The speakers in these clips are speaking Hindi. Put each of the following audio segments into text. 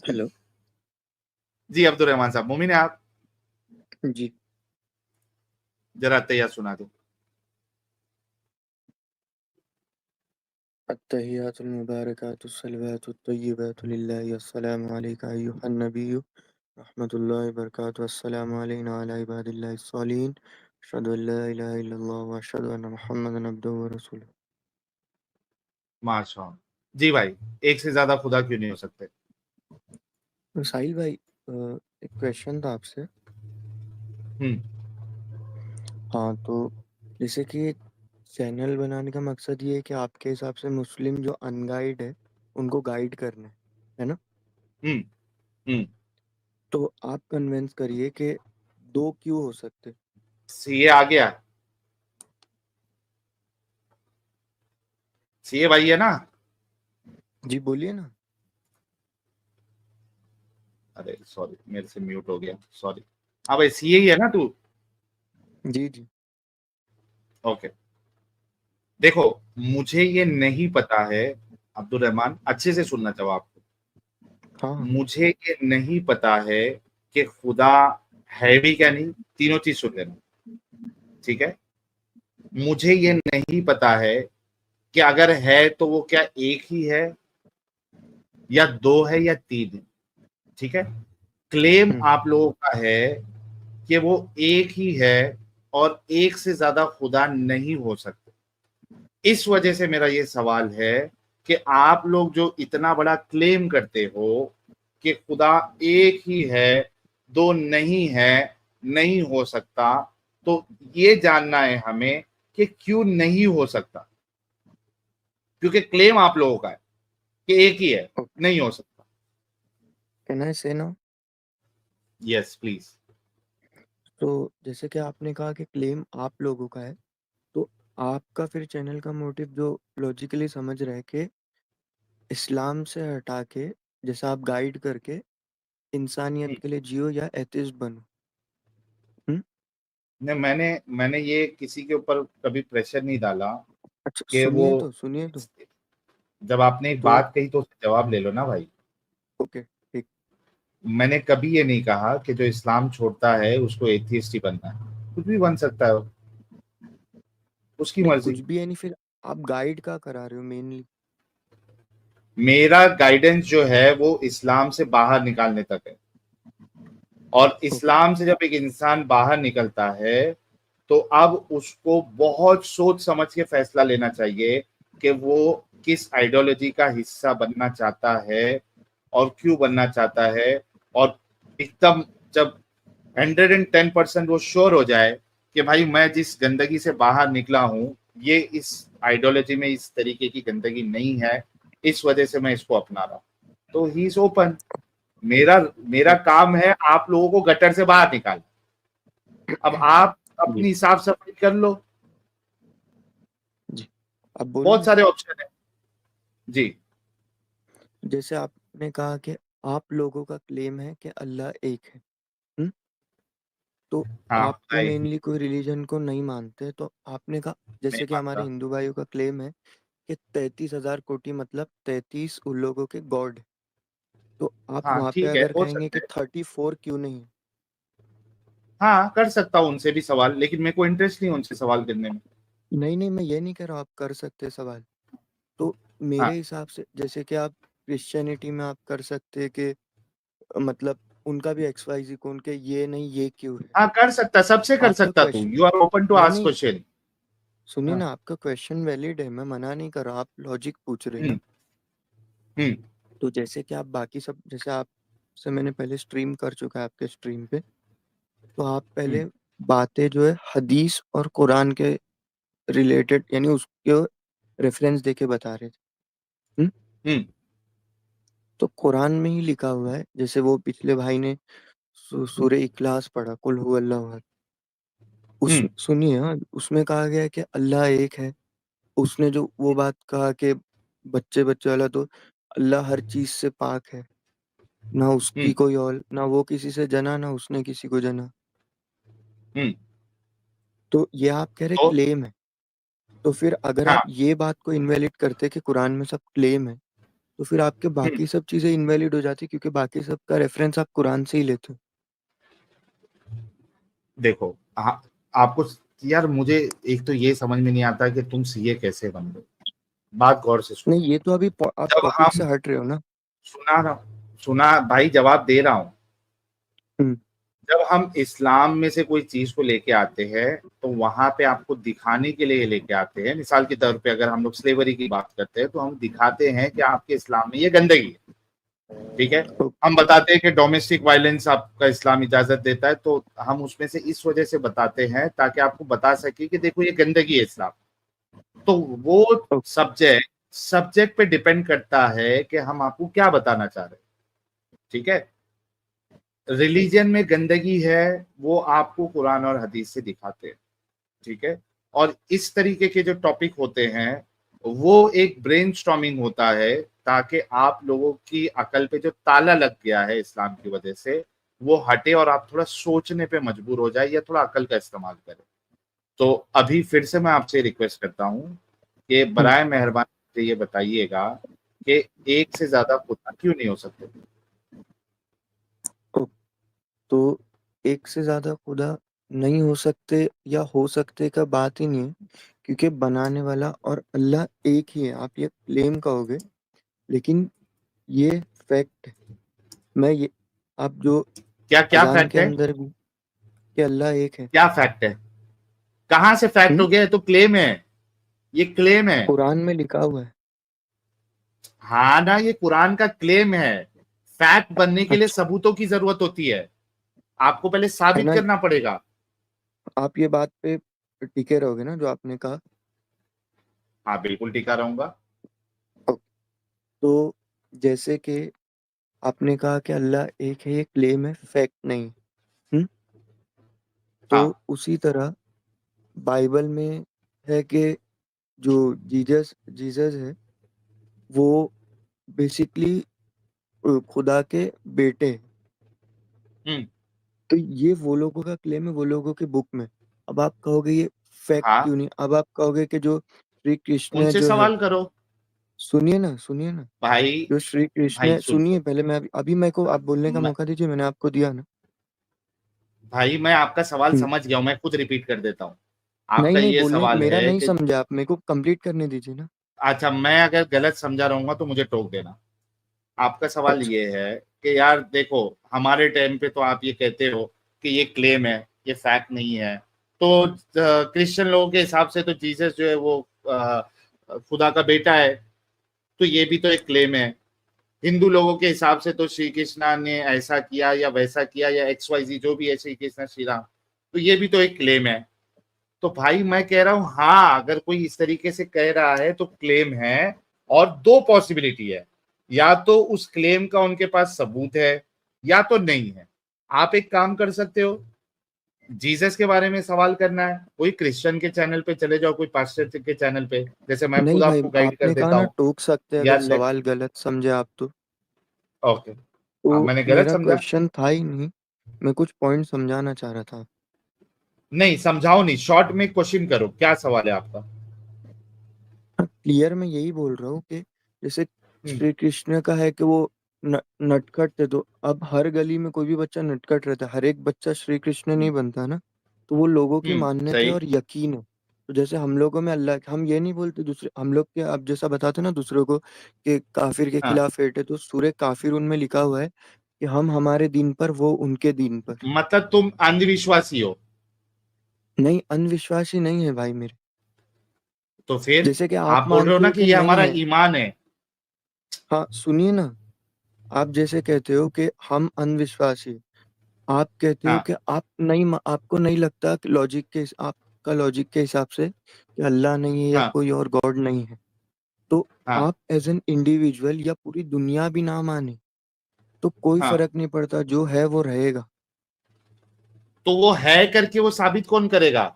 हेलो। जी अब्दुल रहमान साहब, मोमिन है आप? जी। जरा तैयार सुना दो। अत्तहियातुल मुबारकातुस सलवातुत तय्यिबातु लिल्लाहि अस्सलामु अलैका अय्युहन नबिय्यु रहमतुल्लाहि व बरकातुहु अस्सलामु अलैना व अला इबादिल्लाहिस सालिहीन अशहदु अन ला इलाहा इल्लल्लाह व अशहदु अन्ना मुहम्मदन अब्दुहु व रसूलुहु। माशा जी भाई, एक से ज्यादा खुदा क्यों नहीं हो सकते? तो साहिल भाई, एक क्वेश्चन था आपसे। हम्म। हाँ, तो जैसे कि चैनल बनाने का मकसद ये है कि आपके हिसाब से मुस्लिम जो अनगाइड है उनको गाइड करना है ना? हम्म। हम्म। तो आप कन्विंस करिए कि दो क्यों हो सकते। सीए आ गया। सीए भाई है ना? जी बोलिए ना। अरे सॉरी, मेरे से म्यूट हो गया, सॉरी। हाँ भाई, सीए ही है ना तू? जी जी। ओके। देखो, मुझे ये नहीं पता है। अब्दुल रहमान, अच्छे से सुनना जवाब को। हाँ हाँ। मुझे ये नहीं पता है कि खुदा है भी क्या नहीं। तीनों चीज सुन लेना, ठीक है? मुझे ये नहीं पता है कि अगर है तो वो क्या एक ही है, या दो है, या तीन है। ठीक है? क्लेम हम्म। आप लोगों का है कि वो एक ही है और एक से ज्यादा खुदा नहीं हो सकते। इस वजह से मेरा ये सवाल है कि आप लोग जो इतना बड़ा क्लेम करते हो कि खुदा एक ही है, दो नहीं है, नहीं हो सकता, तो ये जानना है हमें कि क्यों नहीं हो सकता। क्योंकि क्लेम आप लोगों का है कि एक ही है, नहीं हो सकता। कैन आई से नाउ? Yes please. तो जैसे कि आपने कहा कि क्लेम आप लोगों का है, तो आपका फिर चैनल का मोटिव जो लॉजिकली समझ रहे कि इस्लाम से हटा के जैसा आप गाइड करके इंसानियत के लिए जियो या एथिस्ट बनो। हम्म। नहीं, मैंने ये किसी के ऊपर कभी प्रेशर नहीं डाला अच्छा, कि वो। सुनिए तो। जब आपने एक तो बात कही तो उसका जवाब ले लो ना भाई। ओके ठीक। मैंने कभी ये नहीं कहा कि जो इस्लाम छोड़ता है उसको एथियस्ट ही बनना है। कुछ भी बन सकता है वो, उसकी नहीं, मर्जी। कुछ भी है नहीं, फिर आप गाइड का करा रहे हो मेनली। मेरा गाइडेंस जो है वो इस्लाम से बाहर निकालने तक है। और ओके। इस्लाम से जब एक इंसान बाहर निकलता है तो अब उसको बहुत सोच समझ के फैसला लेना चाहिए कि वो किस आइडियोलॉजी का हिस्सा बनना चाहता है और क्यों बनना चाहता है। और एकदम जब 110% वो श्योर हो जाए कि भाई मैं जिस गंदगी से बाहर निकला हूं, ये इस आइडियोलॉजी में इस तरीके की गंदगी नहीं है, इस वजह से मैं इसको अपना रहा हूं, तो ही इज ओपन। मेरा मेरा ओके। काम है आप लोगों को गटर से बाहर निकाल। अब आप जी अपनी साफ सफाई कर लो। जी। अब बोलूँ बहुत मैं? सारे ऑप्शन है। जी। जैसे आपने कहा कि आप लोगों का क्लेम है कि अल्लाह एक है। हम्म। तो हाँ, आप खुदा तो एक है। मेनली कोई रिलीजन को नहीं मानते, तो आपने कहा नहीं जैसे कि हमारे मानता। हिंदू भाइयों का क्लेम है कि 33,000 कोटि मतलब 33 उन लोगों के गॉड। तो आप हाँ वहां पे ठीक है, अगर हो कहेंगे सकता कि है। 34 क्यों नहीं? हाँ, कर सकता हूँ उनसे भी सवाल, लेकिन मेरे को इंटरेस्ट नहीं है उनसे सवाल करने में। नहीं नहीं, मैं ये नहीं कह रहा आप कर सकते सवाल। तो मेरे हाँ। हिसाब से जैसे कि आप क्रिश्चियनिटी में आप कर सकते हैं कि मतलब उनका भी एक्स वाई जी कौन के ये नहीं ये क्यों है। हाँ, कर सकता, सबसे कर आपका सकता तू, question, you are open to नहीं आस्क नहीं, क्वेश्चन। सुनिए हाँ। ना, आपका क्वेश्चन वैलिड है, मैं मना नहीं कर रहा, आप लॉजिक पूछ रहे हैं हम्म। ना। हम्म। तो जैसे कि आप बाकी सब, जैसे आप से मैंने पहले स्ट्रीम कर चुका है आपके स्ट्रीम पे, तो आप हम्म। पहले बातें जो है हदीस और कुरान के रिलेटेड यानी उसके रेफरेंस देके बता रहे थे। हम्म? हम्म। तो कुरान में ही लिखा हुआ है, जैसे वो पिछले भाई ने सूरह इखलास पढ़ा, कुल हु अल्लाह अहद। उस हम्म। सुनिए, हाँ, उसमें कहा गया है कि अल्लाह एक है। उसने जो वो बात कहा कि बच्चे बच्चे वाला, तो अल्लाह हर चीज से पाक है, ना उसकी हम्म। कोई और, ना वो किसी से जना, ना उसने किसी को जना। हम्म। तो ये आप कह रहे तो क्लेम है। तो फिर अगर आप हाँ। ये बात को इनवैलिड करते कि कुरान में सब क्लेम है, तो फिर आपके बाकी सब चीजें इनवैलिड हो जाती, क्योंकि बाकी सब का रेफरेंस आप कुरान से ही लेते हो। देखो, आपको, यार मुझे एक तो ये समझ में नहीं आता कि तुम सीए कैसे बन गए। बात गौर से सुनो। नहीं, ये तो अभी आप जब टॉपिक से हम, हट रहे हो ना। सुना रहा हूं, सुना भाई, जवाब दे रहा हूं। हम्म। जब हम इस्लाम में से कोई चीज को लेके आते हैं, तो वहां पे आपको दिखाने के लिए लेके आते हैं। मिसाल के तौर पे अगर हम लोग स्लेवरी की बात करते हैं, तो हम दिखाते हैं कि आपके इस्लाम में ये गंदगी है, ठीक है। हम बताते हैं कि डोमेस्टिक वायलेंस आपका इस्लाम इजाजत देता है, तो हम उसमें से इस वजह से बताते हैं ताकि आपको बता सके कि देखो ये गंदगी है इस्लाम। तो वो सब्जेक्ट सब्जेक्ट पे डिपेंड करता है कि हम आपको क्या बताना चाह रहे हैं, ठीक है। रिलीजन में गंदगी है, वो आपको कुरान और हदीस से दिखाते हैं, ठीक है। और इस तरीके के जो टॉपिक होते हैं, वो एक ब्रेनस्टॉर्मिंग होता है, ताकि आप लोगों की अकल पे जो ताला लग गया है इस्लाम की वजह से, वो हटे और आप थोड़ा सोचने पे मजबूर हो जाए या थोड़ा अकल का इस्तेमाल करें। तो अभी फिर से मैं आपसे रिक्वेस्ट करता हूँ कि हम्म। बराए मेहरबानी मुझे ये बताइएगा कि एक से ज्यादा खुदा क्यों नहीं हो सकते। ओ, तो एक से ज्यादा खुदा नहीं हो सकते या हो सकते का बात ही नहीं है, क्योंकि बनाने वाला और अल्लाह एक ही है। आप ये क्लेम कहोगे, लेकिन ये फैक्ट है। मैं ये, आप जो क्या क्या अजान फैक्ट के है? अंदर भी कि अल्लाह एक है। क्या फैक्ट है? कहां से फैक्ट हम्म। हो गया? ये तो क्लेम है, ये क्लेम है। कुरान में लिखा हुआ है। हाँ ना, ये कुरान का क्लेम है। फैक्ट बनने के लिए अच्छा, सबूतों की जरूरत होती है, आपको पहले है साबित ना। करना पड़ेगा। आप ये बात पे टिके रहोगे ना, जो आपने कहा। हाँ बिल्कुल टिका रहूंगा। तो जैसे कि आपने कहा कि अल्लाह एक है, ये क्लेम है, फैक्ट नहीं। हम्म। तो हाँ। उसी तरह बाइबल में है कि जो जीसस जीसस है, वो बेसिकली खुदा के बेटे हैं। हम्म। तो ये वो लोगों का क्लेम है, वो लोगों के बुक में। अब आप कहोगे ये फैक्ट हाँ, क्यों नहीं। अब आप कहोगे कि जो श्री कृष्ण उनसे जो है, सवाल करो। सुनिए ना, सुनिए ना। भाई, जो श्री भाई कृष्ण, सुन सुनिए सुन। पहले। मैं अभी मेरे को आप बोलने का मैं, मौका दीजिए, मैंने आपको दिया ना। भाई मैं आपका सवाल हम्म। समझ गया हूं, मैं खुद रिपीट कर देता हूं। नहीं आपका नहीं, ये बोलने सवाल मेरा है नहीं कि, समझा आप, मेरे को कंप्लीट करने दीजिए ना। अच्छा मैं अगर गलत समझा रहूंगा तो मुझे टोक देना। आपका सवाल अच्छा। ये है कि यार देखो, हमारे टाइम पे तो आप ये कहते हो कि ये क्लेम है, ये फैक्ट नहीं है। तो क्रिश्चियन लोगों के हिसाब से तो जीसस जो है वो खुदा का बेटा है, तो ये भी तो एक क्लेम है। हिंदू लोगों के हिसाब से तो श्री कृष्णा ने ऐसा किया या वैसा किया या एक्स वाई जी जो भी है, श्री कृष्ण श्री राम, तो ये भी तो एक क्लेम है। तो भाई मैं कह रहा हूं, हाँ अगर कोई इस तरीके से कह रहा है तो क्लेम है। और दो पॉसिबिलिटी है, या तो उस क्लेम का उनके पास सबूत है, या तो नहीं है। आप एक काम कर सकते हो, जीसस के बारे में सवाल करना है, कोई क्रिश्चियन के चैनल पे चले जाओ, कोई पास्टर के चैनल पे, जैसे मैं नहीं खुद भाई, आपको गाइड कर आपने कहा देता ना हूँ। टोक सकते हैं अगर यार लेट, सवाल गलत समझे आप तो। ओके, हाँ तो मैंने गलत मेरा समझा? क्वेश्चन था ही नहीं, मैं कुछ पॉइंट समझाना चाह रहा था। नहीं समझाओ, नहीं शॉर्ट में क्वेश्चन करो, क्या सवाल है आपका? क्लियर मैं यही बोल रहा हूँ कि जैसे हम्म। श्री कृष्ण का है कि वो नटखट थे, तो अब हर गली में कोई भी बच्चा नटखट रहता है, हर एक बच्चा श्री कृष्ण नहीं बनता ना। तो वो लोगों की मान्यता है सही। और यकीन है। तो जैसे हम लोगों में अल्लाह, हम ये नहीं बोलते दूसरे हम लोग के, आप जैसा बताते ना दूसरों को कि काफिर के हाँ, खिलाफ फेट है, तो सूरह काफिर उनमें लिखा हुआ है कि हम हमारे दिन पर, वो उनके दिन पर। मतलब तुम अंधविश्वासी हो? नहीं, अंधविश्वासी नहीं है भाई मेरे। तो फिर जैसे कि आप आप बोल रहे हो मानते ना हो कि कि ये नहीं हमारा है। ईमान है। हाँ सुनिए ना, आप जैसे कहते हो कि हम अंधविश्वासी, आप कहते हो हाँ। कि आप नहीं, आपको नहीं लगता कि आपका लॉजिक के हिसाब से कि अल्लाह नहीं है या हाँ। कोई और गॉड नहीं है। तो हाँ, आप एज एन इंडिविजुअल या पूरी दुनिया भी ना माने तो कोई हाँ। फर्क नहीं पड़ता, जो है वो रहेगा। तो वो है करके वो साबित कौन करेगा?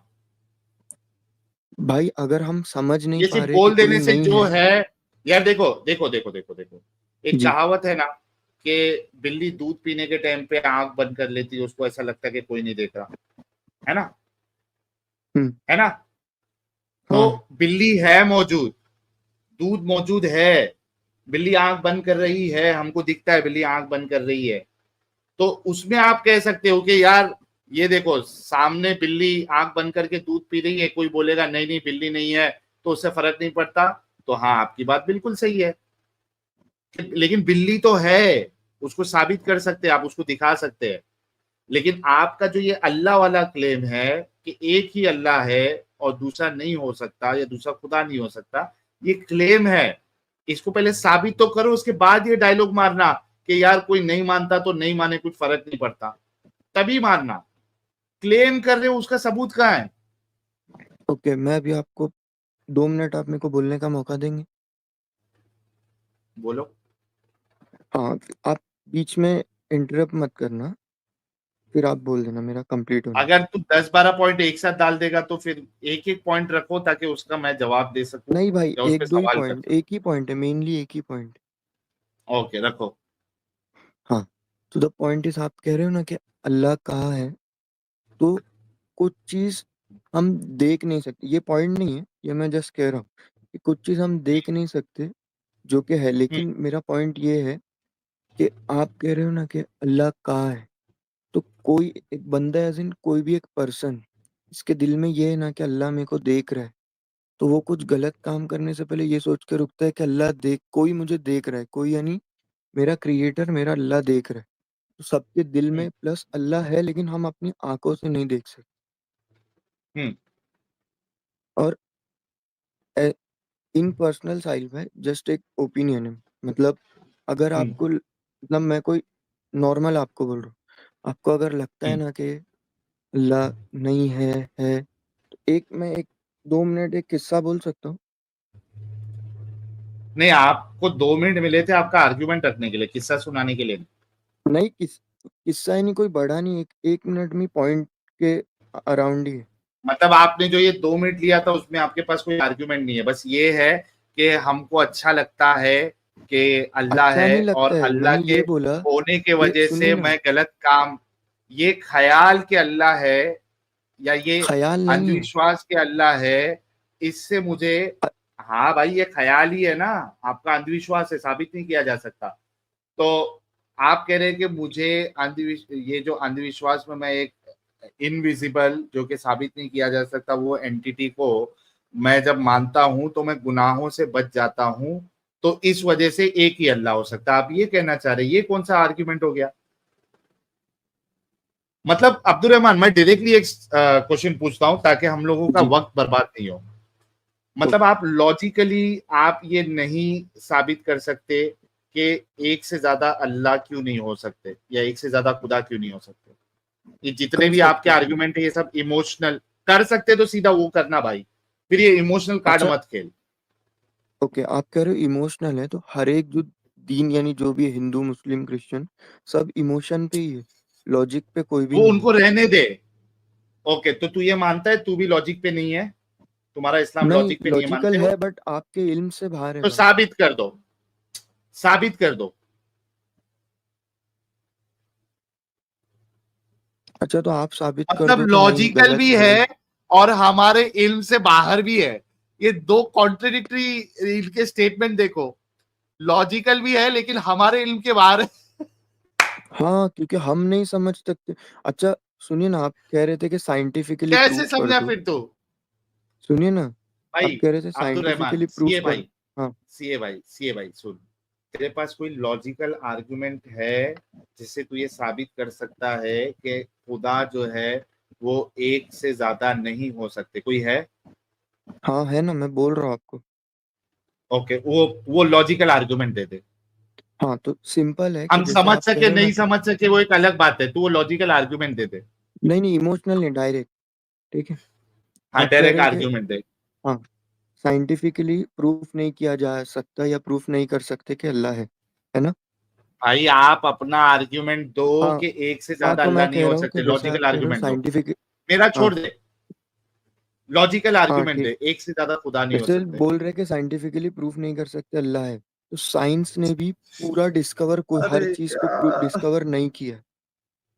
भाई अगर हम समझ नहीं ये पा सिर्फ रहे कि बोल कोई देने से नहीं जो है। है, यार देखो देखो देखो देखो देखो, एक जी। कहावत है ना कि बिल्ली दूध पीने के टाइम पे आंख बंद कर लेती है, उसको ऐसा लगता है कि कोई नहीं देख रहा, है ना? हम्म। है ना? तो हाँ। बिल्ली है मौजूद, दूध मौजूद है, बिल्ली आंख बंद कर रही है, हमको दिखता है बिल्ली आंख बंद कर रही है, तो उसमें आप कह सकते हो कि यार ये देखो सामने बिल्ली आंख बंद करके दूध पी रही है, कोई बोलेगा नहीं नहीं बिल्ली नहीं है तो उससे फर्क नहीं पड़ता, तो हाँ आपकी बात बिल्कुल सही है। लेकिन बिल्ली तो है, उसको साबित कर सकते हैं, आप उसको दिखा सकते हैं। लेकिन आपका जो ये अल्लाह वाला क्लेम है कि एक ही अल्लाह है और दूसरा नहीं हो सकता या दूसरा खुदा नहीं हो सकता, ये क्लेम है, इसको पहले साबित तो करो, उसके बाद ये डायलॉग मारना कि यार कोई नहीं मानता तो नहीं माने, कुछ फर्क नहीं पड़ता, तभी मारना। क्लेम कर रहे हो, उसका सबूत कहाँ है? ओके, मैं अभी आपको 2 मिनट आप मेरे को बोलने का मौका देंगे? बोलो। हाँ, आप बीच में इंटरप्ट मत करना, फिर आप बोल देना, मेरा कंप्लीट होने अगर तू 10-12 पॉइंट एक साथ डाल देगा तो फिर एक एक पॉइंट रखो ताकि उसका मैं जवाब दे सकूं नहीं भाई, या उस पर एक दो ही सवाल कर पॉइंट, सकूं। एक ही पॉइंट है, मेनली एक ही पॉइंट। ओके रखो। हाँ, तो द पॉइंट इज, आप कह रहे हो ना कि अल्लाह कहाँ है, तो कुछ चीज हम देख नहीं सकते, ये पॉइंट नहीं है, ये मैं जस्ट कह रहा हूँ कि कुछ चीज हम देख नहीं सकते जो कि है, हम्म, लेकिन मेरा पॉइंट ये है कि आप कह रहे हो ना कि अल्लाह कहाँ है, तो कोई एक बंदा एज इन कोई भी एक पर्सन, इसके दिल में ये है ना कि अल्लाह मेरे को देख रहा है, तो वो कुछ गलत काम करने से पहले ये सोच के रुकता है कि अल्लाह देख, कोई मुझे देख रहा है, कोई यानी मेरा क्रिएटर, मेरा अल्लाह देख रहा है। तो सबके दिल हम्म, में प्लस अल्लाह है, लेकिन हम अपनी आंखों से नहीं देख सकते। हम्म, और इन पर्सनल साइड में जस्ट एक ओपिनियन है, मतलब अगर हम्म, आपको, मतलब मैं कोई नॉर्मल आपको बोल रहा हूँ, आपको अगर लगता है हम्म। ना कि अल्लाह नहीं है, तो मैं एक 2 मिनट एक किस्सा बोल सकता हूँ? नहीं, आपको 2 मिनट मिले थे आपका आर्ग्यूमेंट रखने के लिए, किस्सा सुनाने के लिए नहीं। नहीं, किस्सा ही नहीं, कोई बड़ा नहीं, एक मिनट में पॉइंट के अराउंड ही है। मतलब आपने जो ये 2 मिनट लिया था उसमें आपके पास कोई आर्ग्यूमेंट नहीं है, बस ये है कि हमको अच्छा लगता है कि अल्लाह अच्छा है नहीं और लगता है, अल्लाह मैंने के ये बोला, होने के ये वजह सुनिए से ना, मैं गलत काम, ये ख्याल के अल्लाह है या ये ख्याल नहीं है। अंधविश्वास के अल्लाह है, इससे मुझे, हाँ भाई ये ख्याल ही है ना, आपका अंधविश्वास है, साबित नहीं किया जा सकता। तो आप कह रहे हैं कि मुझे ये जो अंधविश्वास में मैं एक इनविजिबल जो कि साबित नहीं किया जा सकता वो एंटिटी को मैं जब मानता हूं तो मैं गुनाहों से बच जाता हूं, तो इस वजह से एक ही अल्लाह हो सकता है, आप ये कहना चाह रहे हैं? ये कौन सा आर्ग्यूमेंट हो गया? मतलब अब्दुल रहमान, मैं डायरेक्टली एक क्वेश्चन पूछता हूं ताकि हम लोगों का जी, वक्त बर्बाद नहीं हो। मतलब ओके। आप लॉजिकली आप ये नहीं साबित कर सकते कि एक से ज्यादा अल्लाह क्यों नहीं हो सकते या एक से ज्यादा खुदा क्यों नहीं हो सकते? ये जितने कर भी आपके सकते। आर्गुमेंट है ये सब इमोशनल, कर सकते तो सीधा वो करना भाई, फिर ये इमोशनल कार्ड अच्छा, मत खेल। ओके, आप कह रहे हो इमोशनल है, तो हर एक जो दीन यानी जो भी है, हिंदू मुस्लिम क्रिश्चियन, सब इमोशन पे ही है, लॉजिक पे कोई भी वो नहीं है। उनको रहने दे। ओके, तो तू ये मानता है तू भी लॉजिक पे नहीं है, तुम्हारा इस्लाम नहीं, लॉजिक पे नहीं है, लॉजिकल मानते हो? है बट आपके इल्म से बाहर है तो भाई। साबित कर दो, साबित कर दो। अच्छा, तो आप साबित कर मतलब दो कि नहीं, लॉजिकल गलत भी है ये। है और हमारे इल्म से बाहर भी है, ये दो कॉन्ट्रेडिक्टरी इनके स्टेटमेंट देखो, लॉजिकल भी है लेकिन हमारे इल्म के बाहर है। हाँ, क्योंकि हम नहीं समझ सकते। अच्छा, सुनिए ना, आप कह रहे थे कि साइंटिफिकली कैसे प्रूफ कर समझा दो। फिर तू? सुनिए ना, आप भाई कह रहे थे अब्दुल रहमान, साइंटिफिकली प्रूफ कर। हाँ। सीए भाई सुन, तेरे पास कोई लॉजिकल आर्गुमेंट है जिससे तू ये साबित कर सकता है कि खुदा जो है वो एक से ज्यादा नहीं हो सकते, कोई है? हाँ है ना, मैं बोल रहा हूँ आपको। ओके, वो लॉजिकल आर्गुमेंट दे दे। हाँ, तो सिंपल है कि हम जैसे समझ आप कह सके रहे हो ना नहीं कि समझ सके वो एक अलग बात है, तू वो लॉजिकल आर्गुमेंट दे दे। नहीं नहीं, इमोशनल नहीं, डायरेक्ट। ठीक है, हाँ आप कह डायरेक्ट रहे हो कि आर्गुमेंट दे। हाँ, साइंटिफिकली प्रूफ नहीं किया जा सकता या प्रूफ नहीं कर सकते कि अल्लाह है ना? भाई आप अपना आर्ग्यूमेंट दो हाँ। कि एक से हाँ, ज्यादा तो अल्लाह मैं नहीं कह हो रहा हूँ कि सकते, जैसे आप लॉजिकल कह रहे हो आर्ग्यूमेंट दो। साइंटिफिक। मेरा हाँ। छोड़ दे, लॉजिकल हाँ, आर्ग्यूमेंट ठीक। दे, एक से ज्यादा खुदा नहीं हो जैसे सकते। बोल रहे कि साइंटिफिकली प्रूफ नहीं कर सकते अल्लाह है, तो साइंस ने भी पूरा डिस्कवर, कोई अरे हर चीज को यार, डिस्कवर नहीं किया,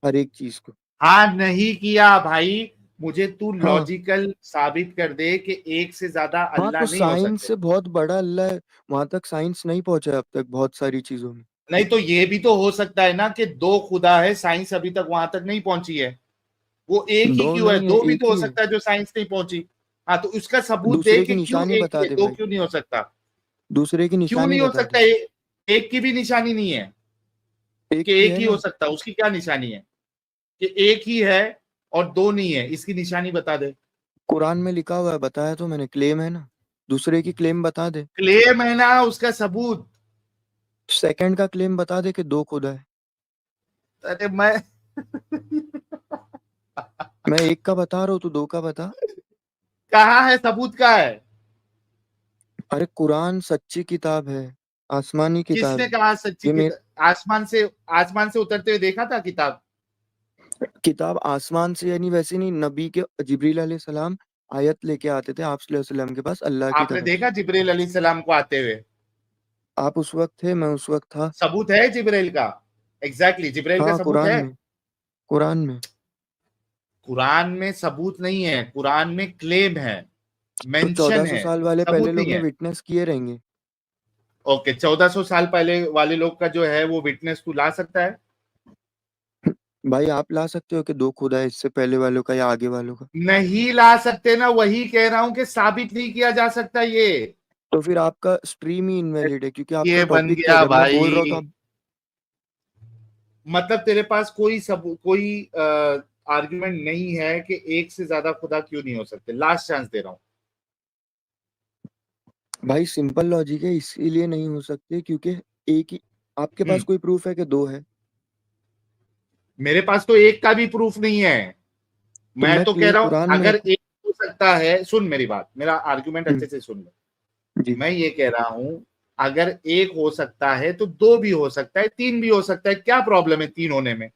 हर एक चीज को। हाँ नहीं किया भाई, मुझे तू हाँ लॉजिकल साबित कर दे कि एक से ज्यादा हाँ, अल्लाह तो नहीं हो साइंस सकते। से बहुत बड़ा अल्लाह है, वहां तक साइंस नहीं पहुंचा अब तक बहुत सारी चीजों में। नहीं तो ये भी तो हो सकता है ना कि दो खुदा है, साइंस अभी तक वहां तक नहीं पहुंची है। वो एक ही दो क्यों है? नहीं है, दो भी एक तो हो ही है। सकता है जो साइंस नहीं पहुंची। हाँ, तो उसका सबूत दे दूसरे की कि क्यों निशानी एक ही बता है, दे दो भाई, क्यों नहीं हो सकता? दूसरे की क्यों निशानी नहीं हो बता सकता? दे। एक की भी निशानी नहीं है एक कि ही एक है ही हो ना। सकता? उसकी क्या निशानी है कि एक ही है और दो नहीं है? इसकी निशानी बता दे। कुरान में लिखा हुआ है, बताया तो मैंने, क्लेम है ना। दूसरे की क्लेम बता दे। क्लेम है ना, उसका सबूत। सेकंड का क्लेम बता दे कि दो खुदा है। अरे मैं मैं एक का बता रहा हूँ, तू दो का बता। कहाँ है सबूत? का है? अरे कुरान सच्ची किताब है, आसमानी किताब किसने है। कहा सच्ची ये मेरी किताब? आसमान से उतरते हुए देखा था किताब? किताब आसमान से यानी वैसे नहीं, नबी के जिब्रील अलैहिस्सलाम आयत लेके आते थे आप सल्लल्लाहु अलैहि वसल्लम के पास अल्लाह की आपने तरफ से। देखा जिब्रील अलैहिस्सलाम को आते हुए? आप उस वक्त थे, मैं उस वक्त था। सबूत है जिब्रील का? एग्जैक्टली जिब्रील का हाँ सबूत कुरान है? में, कुरान में। कुरान में सबूत नहीं है, कुरान में क्लेम है, तो मेंशन 1400 है, साल वाले पहले सबूत नहीं लोग ने है। विटनेस किए रहेंगे। ओके, 1400 साल पहले वाले लोग का जो है वो विटनेस तू ला सकता है? भाई आप ला सकते हो कि दो खुदा है, इससे पहले वालों का या आगे वालों का। नहीं ला सकते ना, वही कह रहा हूं कि साबित नहीं किया जा सकता ये। तो फिर आपका स्ट्रीम ही इनवैलिड है, क्योंकि आपका ये बन टॉपिक क्या है, गया जब मैं बोल रहा हूँ तो भाई। आप। मतलब तेरे पास कोई आर्गुमेंट नहीं है कि एक से ज्यादा खुदा क्यों नहीं हो सकते? लास्ट चांस दे रहा हूं। भाई सिंपल लॉजिक है, इसीलिए नहीं हो सकते क्योंकि एक ही। आपके पास हम्म कोई प्रूफ है कि दो है? मेरे पास तो एक का भी प्रूफ नहीं है। तो मैं मैं तो कह रहा हूं कुरान में। अगर एक हो सकता है, सुन मेरी बात, मेरा आर्गुमेंट हम्म, अच्छे से सुन ले। जी। मैं ये कह रहा हूं अगर एक हो सकता है तो दो भी हो सकता है, तीन भी हो सकता है। क्या प्रॉब्लम है तीन होने में?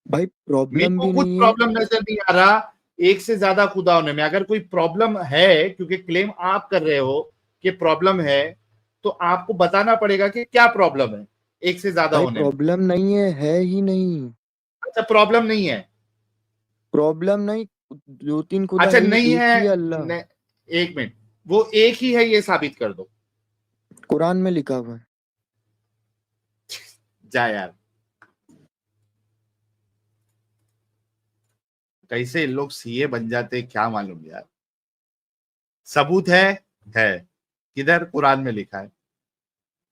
भाई मेरे प्रॉब्लम को भी कुछ नहीं है। प्रॉब्लम नजर नहीं आ रहा एक से ज्यादा खुदा होने में। अगर कोई प्रॉब्लम है, क्योंकि क्लेम आप कर रहे हो कि प्रॉब्लम है, तो आपको बताना पड़ेगा कि क्या प्रॉब्लम है एक से ज्यादा भाई होने में। प्रॉब्लम नहीं है ही नहीं। अच्छा, प्रॉब्लम नहीं है? प्रॉब्लम नहीं। दो तीन खुदा अच्छा है ही नहीं, नहीं एक है। ही है अल्लाह। एक मिनट, वो एक ही है ये साबित कर दो। कुरान में लिखा हुआ है। जा यार, कैसे इन लोग सीए बन जाते क्या मालूम यार। सबूत है किधर? कुरान में लिखा है।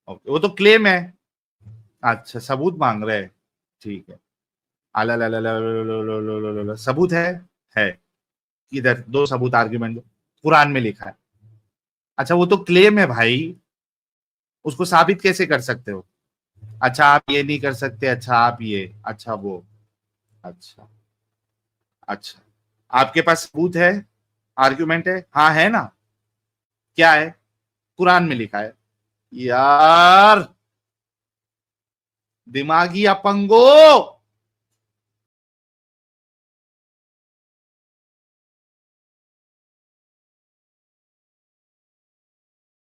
ओके, वो तो क्लेम है। अच्छा, सबूत मांग रहे हैं, ठीक है। आला ला ला ला ला ला ला ला ला ला ला। सबूत है। इधर दो सबूत आर्ग्यूमेंट दो। कुरान में लिखा है। अच्छा, वो तो क्लेम है भाई, उसको साबित कैसे कर सकते हो? अच्छा आप ये नहीं कर सकते, अच्छा आप ये, अच्छा वो, अच्छा अच्छा, आपके पास सबूत है, आर्ग्यूमेंट है? हाँ है ना? क्या है? कुरान में लिखा है। यार, दिमागी अपंगो।